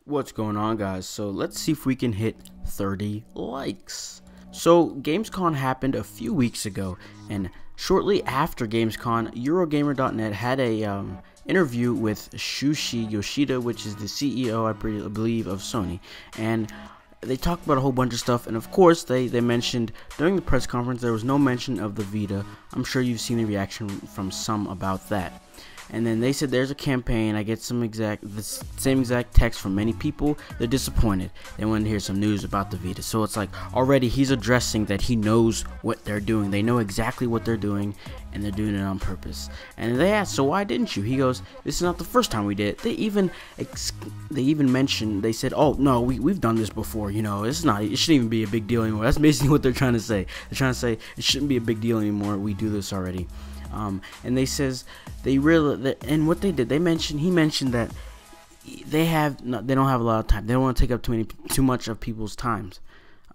What's going on, guys? So let's see if we can hit 30 likes. So Gamescom happened a few weeks ago, and shortly after Gamescom, Eurogamer.net had a interview with Shushi Yoshida, which is the CEO, I believe, of Sony, and they talked about a whole bunch of stuff. And of course, they mentioned during the press conference there was no mention of the Vita. I'm sure you've seen the reaction from some about that. And then they said there's a campaign. I get the same exact text from many people. They're disappointed. They want to hear some news about the Vita. So it's like already he's addressing that he knows what they're doing. They know exactly what they're doing, and they're doing it on purpose. And they asked, so why didn't you? He goes, this is not the first time we did it. They even mentioned, they said, oh no, we've done this before. You know, it shouldn't even be a big deal anymore. That's basically what they're trying to say. They're trying to say it shouldn't be a big deal anymore. We do this already. And they says and what they did, he mentioned that they don't have a lot of time. They don't want to take up too much of people's times.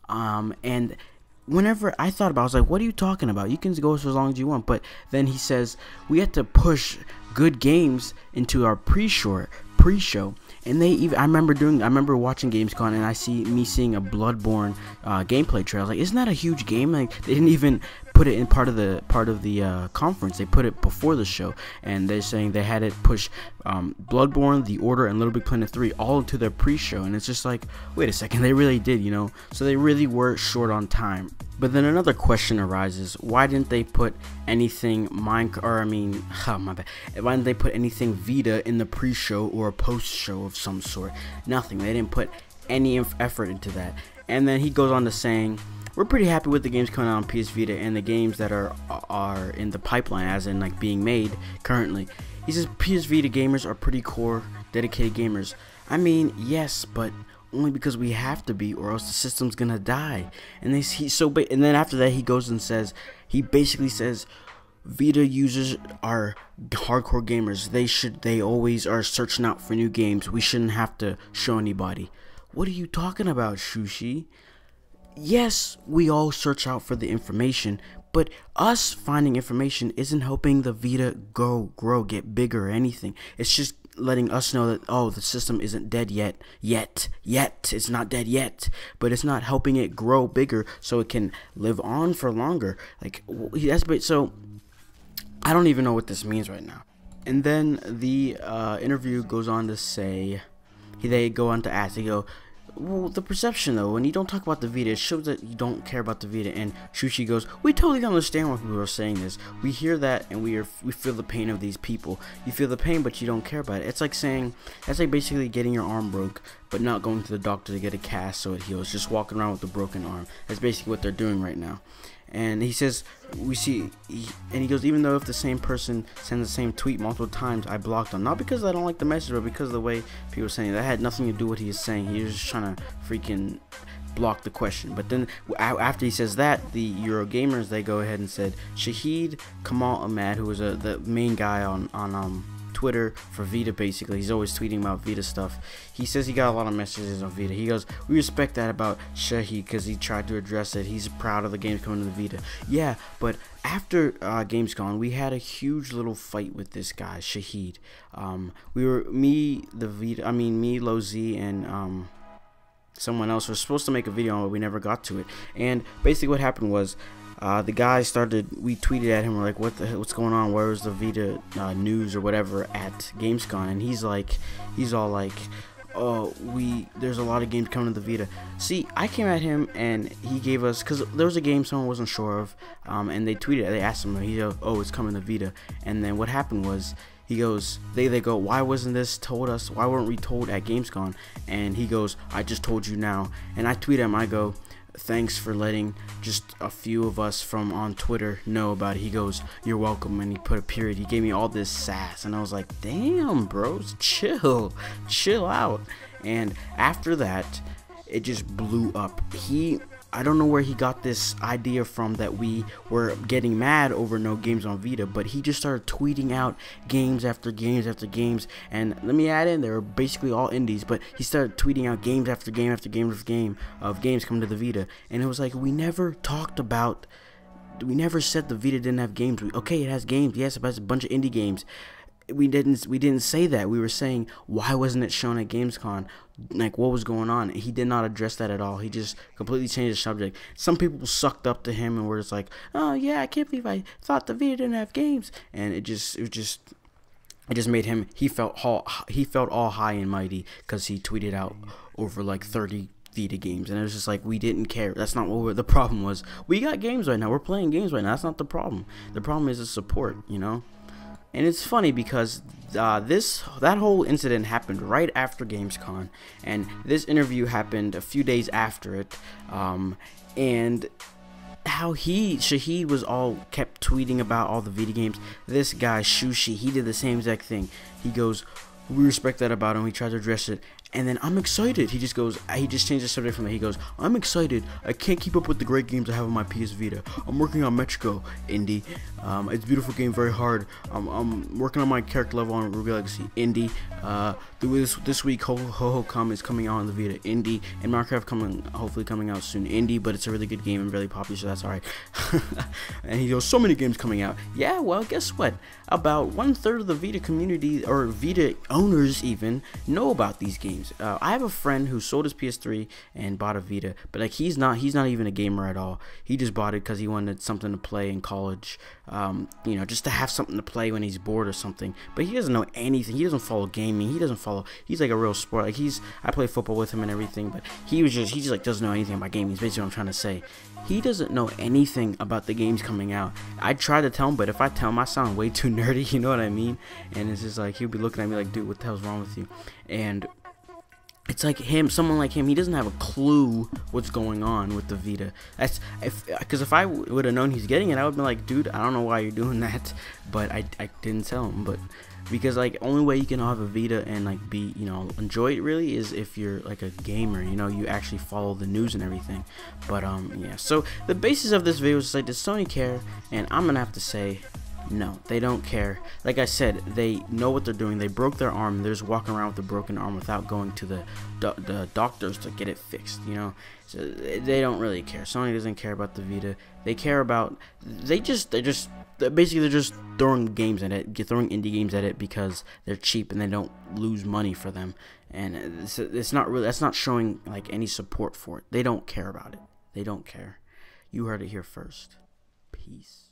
And whenever I thought about it, I was like, what are you talking about? You can go for as long as you want. But then he says we have to push good games into our pre-show. And I remember watching Gamescom, and seeing a Bloodborne gameplay trailer. I was like, isn't that a huge game? Like, they didn't even put it in part of the conference. They put it before the show, and they're saying they had it push Bloodborne, The Order, and Little Big Planet 3 all into their pre-show. And it's just like, wait a second, they really did, you know? So they really were short on time. But then another question arises: why didn't they put anything Why didn't they put anything Vita in the pre-show or a post-show of some sort? Nothing. They didn't put any effort into that. And then he goes on to saying, we're pretty happy with the games coming out on PS Vita and the games that are in the pipeline, as in like being made currently. He says PS Vita gamers are pretty core, dedicated gamers. I mean, yes, but only because we have to be, or else the system's gonna die. And and then after that, he goes and says, he basically says, Vita users are hardcore gamers. They always are searching out for new games. We shouldn't have to show anybody. What are you talking about, Shushi? Yes, we all search out for the information, but us finding information isn't helping the Vita grow, get bigger or anything. It's just letting us know that, oh, the system isn't dead yet. It's not dead yet, but it's not helping it grow bigger so it can live on for longer. Like, so I don't even know what this means right now. And then the interview goes on to say, they go on to ask, they go, well, the perception though, when you don't talk about the Vita, it shows that you don't care about the Vita. And Shushi goes, we totally understand why people are saying this. We hear that, and we feel the pain of these people. You feel the pain, but you don't care about it. It's like saying, that's like basically getting your arm broke, but not going to the doctor to get a cast so it heals. Just walking around with a broken arm. That's basically what they're doing right now. And he says, and he goes, even though if the same person sends the same tweet multiple times, I blocked them. Not because I don't like the message, but because of the way people were saying it. That had nothing to do with what he was saying. He was just trying to freaking block the question. But then after he says that, the Eurogamers, they go ahead and said, Shahid Kamal Ahmad, who was the main guy on Twitter for Vita, basically. He's always tweeting about Vita stuff. He says he got a lot of messages on Vita. He goes, we respect that about Shahid because he tried to address it. He's proud of the games coming to the Vita. Yeah, but after Gamescom, we had a huge little fight with this guy, Shahid. Me, Lozy, and someone else were supposed to make a video on it, but we never got to it. And basically what happened was, the guy we tweeted at him, we're like, what's going on? Where's the Vita news or whatever at Gamescom? And he's all like, oh, there's a lot of games coming to the Vita. See, I came at him and he gave us, because there was a game someone wasn't sure of, and they asked him, he goes, oh, it's coming to Vita. And then what happened was, he goes, they go, why wasn't this told us? Why weren't we told at Gamescom? And he goes, I just told you now. And I tweet him, I go, thanks for letting just a few of us from on Twitter know about it. He goes, you're welcome, and he put a period. He gave me all this sass, and I was like, damn, bros, chill out. And after that, it just blew up. I don't know where he got this idea from that we were getting mad over no games on Vita, but he just started tweeting out games after games after games. And let me add in, they were basically all indies, but he started tweeting out games after game after game after game of games coming to the Vita. And it was like, we never said the Vita didn't have games. Okay, it has games, yes, but it's a bunch of indie games. we didn't say that. We were saying, why wasn't it shown at Gamescom? Like, what was going on? He did not address that at all. He just completely changed the subject. Some people sucked up to him and were just like, oh yeah, I can't believe I thought the Vita didn't have games. And it just made him, he felt all high and mighty because he tweeted out over like 30 Vita games, and it was just like, we didn't care. That's not what the problem was. We got games right now. We're playing games right now. That's not the problem. The problem is the support, you know. And it's funny because that whole incident happened right after Gamescom, and this interview happened a few days after it. And how Shaheed was all kept tweeting about all the Vita games. This guy Shushi, he did the same exact thing. He goes, we respect that about him. He tried to address it. And then, I'm excited. He just changed the subject from that. He goes, I'm excited. I can't keep up with the great games I have on my PS Vita. I'm working on Mexico, indie. It's a beautiful game, very hard. I'm working on my character level on Ruby Legacy, indie. This week, Ho Come is coming out on the Vita, indie. And Minecraft hopefully coming out soon, indie. But it's a really good game and really popular, so that's alright. And he goes, so many games coming out. Yeah, well, guess what? About 1/3 of the Vita community, or Vita owners even, know about these games. I have a friend who sold his PS3 and bought a Vita, but like he's not even a gamer at all. He just bought it because he wanted something to play in college, you know, just to have something to play when he's bored or something. But he doesn't know anything. He doesn't follow gaming. He's like a real sport. Like I play football with him and everything, but he just like doesn't know anything about gaming. Is basically what I'm trying to say. He doesn't know anything about the games coming out. I try to tell him, but if I tell him, I sound way too nerdy. You know what I mean? And it's just like, he'll be looking at me like, dude, what the hell's wrong with you? And it's like someone like him, he doesn't have a clue what's going on with the Vita. Because if I would have known he's getting it, I would be like, dude, I don't know why you're doing that. But I didn't tell him. But because like, only way you can have a Vita and like be, you know, enjoy it really is if you're like a gamer, you know, you actually follow the news and everything. But yeah, so the basis of this video is like, does Sony care? And I'm gonna have to say, no, they don't care. Like I said, they know what they're doing. They broke their arm. They're just walking around with a broken arm without going to the doctors to get it fixed, you know. So they don't really care. Sony doesn't care about the Vita. They care about, they're just throwing games at it, throwing indie games at it because they're cheap and they don't lose money for them. And it's not really, that's not showing like any support for it. They don't care about it. They don't care. You heard it here first. Peace.